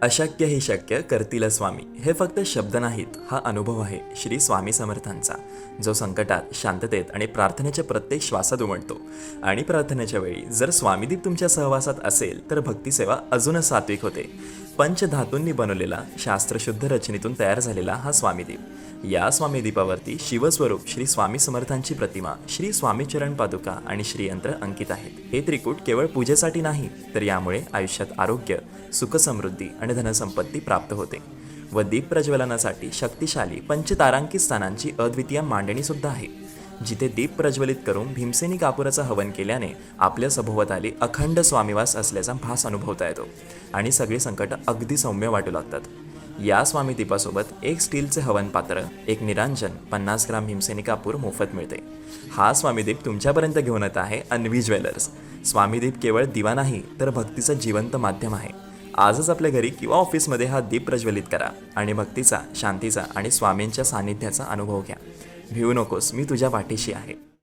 अशक्य ही शक्य करतील स्वामी. हे फक्त शब्द नाहीत, हा अनुभव आहे श्री स्वामी समर्थांचा, जो संकटात, शांततेत आणि प्रार्थनेच्या प्रत्येक श्वासात उमटतो. आणि प्रार्थनेच्या वेळी जर स्वामीदीप तुमच्या सहवासात असेल तर भक्तिसेवा अजूनच सात्विक होते. पंचधातूंनी बनवलेला, शास्त्रशुद्ध रचनेतून तयार झालेला हा स्वामीदीप. या स्वामीदीपावरती शिवस्वरूप श्री स्वामी समर्थांची प्रतिमा, श्री स्वामी चरण पादुका आणि श्रीयंत्र अंकित आहेत. हे त्रिकूट केवळ पूजेसाठी नाही, तर यामुळे आयुष्यात आरोग्य, सुखसमृद्धी आणि धनसंपत्ती प्राप्त होते. व दीप प्रज्वलनासाठी शक्तिशाली पंचतारांकित स्थानांची अद्वितीय मांडणी सुद्धा आहे, जिथे दीप प्रज्वलित करून भीमसेनी कापुराचं हवन केल्याने आपल्या सभोवताली अखंड स्वामीवास असल्याचा भास अनुभवता येतो आणि सगळी संकट अगदी सौम्य वाटू लागतात. या स्वामी दीपासोबत एक स्टीलचे हवन पात्र, एक निरांजन, 50 ग्राम भीमसेनी कापूर मोफत मिळते. हा स्वामीदीप तुमच्यापर्यंत घेऊन येत आहे अन्वी ज्वेलर्स. स्वामीदीप केवळ दिवा नाही, तर भक्तीचं जिवंत माध्यम आहे. आजच आपल्या घरी किंवा ऑफिसमध्ये हा दीप प्रज्वलित करा आणि भक्तीचा, शांतीचा आणि स्वामींच्या सानिध्याचा अनुभव घ्या. भिवू नकोस, मी तुझ्या पाठीशी आहे.